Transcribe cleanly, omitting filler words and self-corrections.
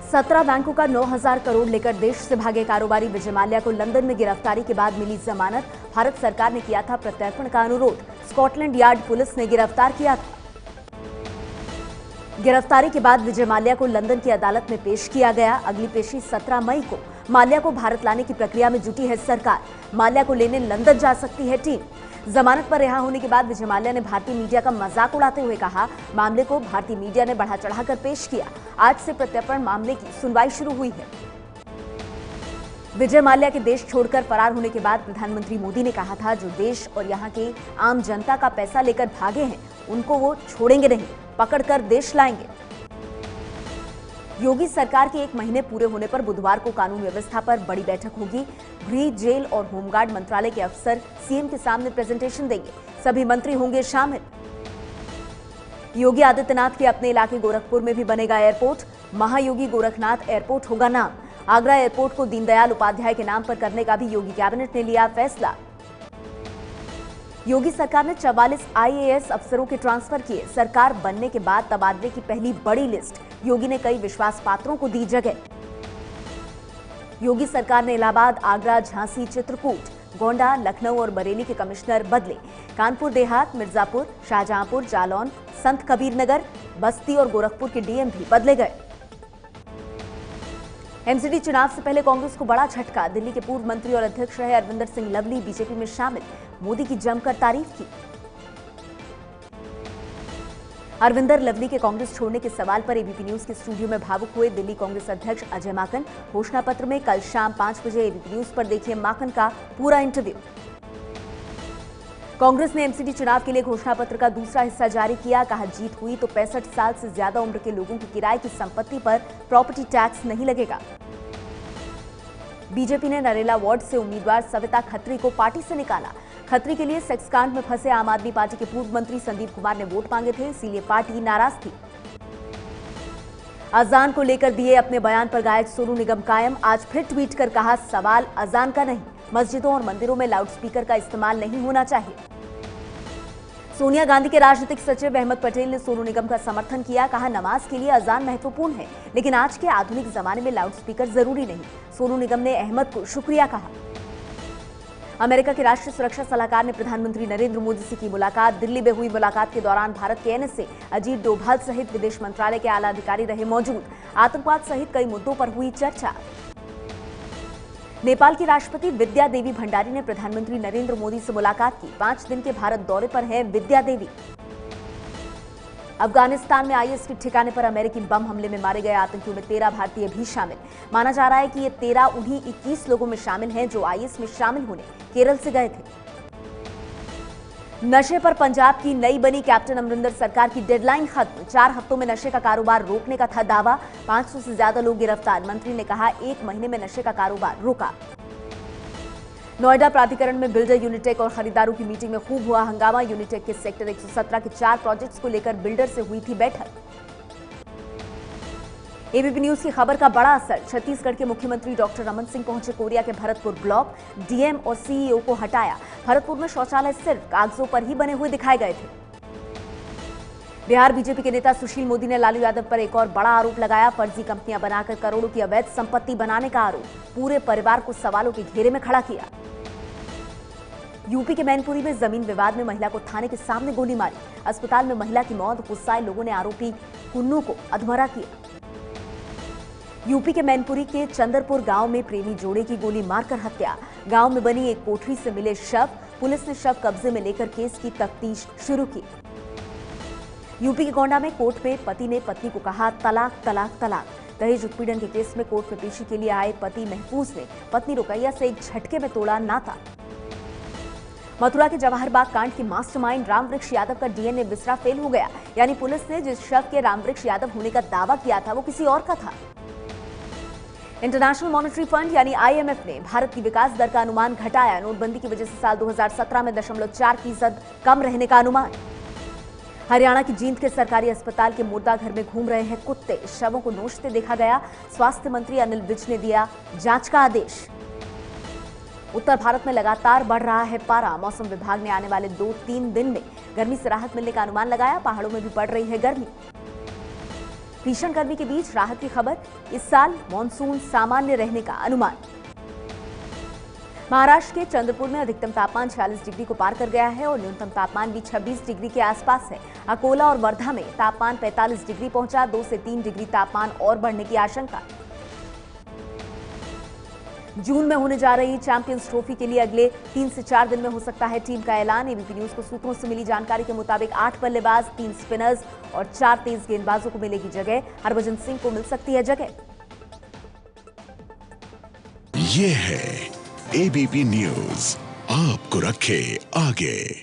17 बैंकों का 9,000 करोड़ लेकर देश से भागे कारोबारी विजय माल्या को लंदन में गिरफ्तारी के बाद मिली जमानत। भारत सरकार ने किया था प्रत्यर्पण का अनुरोध। स्कॉटलैंड यार्ड पुलिस ने गिरफ्तार किया था। गिरफ्तारी के बाद विजय माल्या को लंदन की अदालत में पेश किया गया। अगली पेशी 17 मई को। माल्या को भारत लाने की प्रक्रिया में जुटी है सरकार। माल्या को लेने लंदन जा सकती है टीम। जमानत पर रिहा होने के बाद विजय माल्या ने भारतीय मीडिया का मजाक उड़ाते हुए कहा, मामले को भारतीय मीडिया ने बढ़ा चढ़ाकर पेश किया। आज से प्रत्यर्पण मामले की सुनवाई शुरू हुई है। विजय माल्या के देश छोड़कर फरार होने के बाद प्रधानमंत्री मोदी ने कहा था, जो देश और यहां के आम जनता का पैसा लेकर भागे हैं, उनको वो छोड़ेंगे नहीं, पकड़कर देश लाएंगे। योगी सरकार के 1 महीने पूरे होने पर बुधवार को कानून व्यवस्था पर बड़ी बैठक होगी। गृह, जेल और होमगार्ड मंत्रालय के अफसर सीएम के सामने प्रेजेंटेशन देंगे। सभी मंत्री होंगे शामिल। योगी आदित्यनाथ के अपने इलाके गोरखपुर में भी बनेगा एयरपोर्ट। महायोगी गोरखनाथ एयरपोर्ट होगा नाम। आगरा एयरपोर्ट को दीनदयाल उपाध्याय के नाम पर करने का भी योगी कैबिनेट ने लिया फैसला। योगी सरकार ने 44 आईएएस अफसरों के ट्रांसफर किए। सरकार बनने के बाद तबादले की पहली बड़ी लिस्ट। योगी ने कई विश्वास पात्रों को दी जगह। योगी सरकार ने इलाहाबाद, आगरा, झांसी, चित्रकूट, गोंडा, लखनऊ और बरेली के कमिश्नर बदले। कानपुर देहात, मिर्जापुर, शाहजहांपुर, जालौन, संत कबीर नगर, बस्ती और गोरखपुर के डीएम भी बदले गए। एमसीडी चुनाव से पहले कांग्रेस को बड़ा झटका। दिल्ली के पूर्व मंत्री और अध्यक्ष रहे अरविंदर सिंह लवली बीजेपी में शामिल। मोदी की जमकर तारीफ की। अरविंदर लवली के कांग्रेस छोड़ने के सवाल पर एबीपी न्यूज के स्टूडियो में भावुक हुए दिल्ली कांग्रेस अध्यक्ष अजय माकन। घोषणा पत्र में कल शाम 5 बजे एबीपी न्यूज पर देखिए माकन का पूरा इंटरव्यू। कांग्रेस ने एमसीडी चुनाव के लिए घोषणा पत्र का दूसरा हिस्सा जारी किया। कहा, जीत हुई तो 65 साल से ज्यादा उम्र के लोगों की किराए की संपत्ति पर प्रॉपर्टी टैक्स नहीं लगेगा। बीजेपी ने नरेला वार्ड से उम्मीदवार सविता खत्री को पार्टी से निकाला। खत्री के लिए सेक्स कांड में फंसे आम आदमी पार्टी के पूर्व मंत्री संदीप कुमार ने वोट मांगे थे, इसीलिए पार्टी नाराज थी। अजान को लेकर दिए अपने बयान पर गायक सोनू निगम कायम। आज फिर ट्वीट कर कहा, सवाल अजान का नहीं, मस्जिदों और मंदिरों में लाउडस्पीकर का इस्तेमाल नहीं होना चाहिए। सोनिया गांधी के राजनीतिक सचिव अहमद पटेल ने सोनू निगम का समर्थन किया। कहा, नमाज के लिए अजान महत्वपूर्ण है, लेकिन आज के आधुनिक जमाने में लाउडस्पीकर जरूरी नहीं। सोनू निगम ने अहमद को शुक्रिया कहा। अमेरिका के राष्ट्रीय सुरक्षा सलाहकार ने प्रधानमंत्री नरेंद्र मोदी से की मुलाकात। दिल्ली में हुई मुलाकात के दौरान भारत के एनएसए अजीत डोभाल सहित विदेश मंत्रालय के आला अधिकारी रहे मौजूद। आतंकवाद सहित कई मुद्दों पर हुई चर्चा। नेपाल की राष्ट्रपति विद्या देवी भंडारी ने प्रधानमंत्री नरेंद्र मोदी से मुलाकात की। 5 दिन के भारत दौरे पर हैं विद्या देवी। अफगानिस्तान में आईएस के ठिकाने पर अमेरिकी बम हमले में मारे गए आतंकियों में 13 भारतीय भी शामिल। माना जा रहा है कि ये 13 उन्हीं 21 लोगों में शामिल हैं जो आईएस में शामिल होने केरल से गए थे। नशे पर पंजाब की नई बनी कैप्टन अमरिंदर सरकार की डेडलाइन खत्म। 4 हफ्तों में नशे का कारोबार रोकने का था दावा। 500 से ज्यादा लोग गिरफ्तार। मंत्री ने कहा, 1 महीने में नशे का कारोबार रोका। नोएडा प्राधिकरण में बिल्डर यूनिटेक और खरीदारों की मीटिंग में खूब हुआ हंगामा। यूनिटेक के सेक्टर 117 के 4 प्रोजेक्ट्स को लेकर बिल्डर से हुई थी बैठक। एबीपी न्यूज की खबर का बड़ा असर। छत्तीसगढ़ के मुख्यमंत्री डॉक्टर रमन सिंह पहुंचे कोरिया के भरतपुर ब्लॉक। डीएम और सीईओ को हटाया। भरतपुर में शौचालय सिर्फ कागजों पर ही बने हुए दिखाए गए थे। बिहार बीजेपी के नेता सुशील मोदी ने लालू यादव पर एक और बड़ा आरोप लगाया। फर्जी कंपनियां बनाकर करोड़ों की अवैध संपत्ति बनाने का आरोप। पूरे परिवार को सवालों के घेरे में खड़ा किया। यूपी के मैनपुरी में जमीन विवाद में महिला को थाने के सामने गोली मारी। अस्पताल में महिला की मौत। गुस्साए लोगों ने आरोपी कुन्नू को अधमरा किया। यूपी के मैनपुरी के चंदरपुर गांव में प्रेमी जोड़े की गोली मारकर हत्या। गांव में बनी एक कोठरी से मिले शव। पुलिस ने शव कब्जे में लेकर केस की तफ्तीश शुरू की। यूपी के गोंडा में कोर्ट में पति ने पत्नी को कहा, तलाक तलाक तलाक। दहेज उत्पीड़न के केस में कोर्ट में पेशी के लिए आए पति महफूज ने पत्नी रुकैया से एक झटके में तोड़ा नाता। मथुरा के जवाहर बाग कांड के मास्टरमाइंड रामवृक्ष यादव का डीएनए बिसरा फेल हो गया। यानी पुलिस ने जिस शव के रामवृक्ष यादव होने का दावा किया था वो किसी और का था। इंटरनेशनल मॉनेटरी फंड यानी आईएमएफ ने भारत की विकास दर का अनुमान घटाया। नोटबंदी की वजह से साल 2017 में 0.4% कम रहने का अनुमान। हरियाणा की जींद के सरकारी अस्पताल के मुर्दाघर में घूम रहे हैं कुत्ते। शवों को नोचते देखा गया। स्वास्थ्य मंत्री अनिल विज ने दिया जांच का आदेश। उत्तर भारत में लगातार बढ़ रहा है पारा। मौसम विभाग ने आने वाले 2-3 दिन में गर्मी से राहत मिलने का अनुमान लगाया। पहाड़ों में भी बढ़ रही है गर्मी। भीषण गर्मी के बीच राहत की खबर, इस साल मॉनसून सामान्य रहने का अनुमान। महाराष्ट्र के चंद्रपुर में अधिकतम तापमान 46 डिग्री को पार कर गया है और न्यूनतम तापमान भी 26 डिग्री के आसपास है। अकोला और वर्धा में तापमान 45 डिग्री पहुंचा, 2 से 3 डिग्री तापमान और बढ़ने की आशंका। जून में होने जा रही चैंपियंस ट्रॉफी के लिए अगले 3 से 4 दिन में हो सकता है टीम का ऐलान। एबीपी न्यूज को सूत्रों से मिली जानकारी के मुताबिक 8 बल्लेबाज, 3 स्पिनर्स और 4 तेज गेंदबाजों को मिलेगी जगह। हरभजन सिंह को मिल सकती है जगह। ये है एबीपी न्यूज, आपको रखे आगे।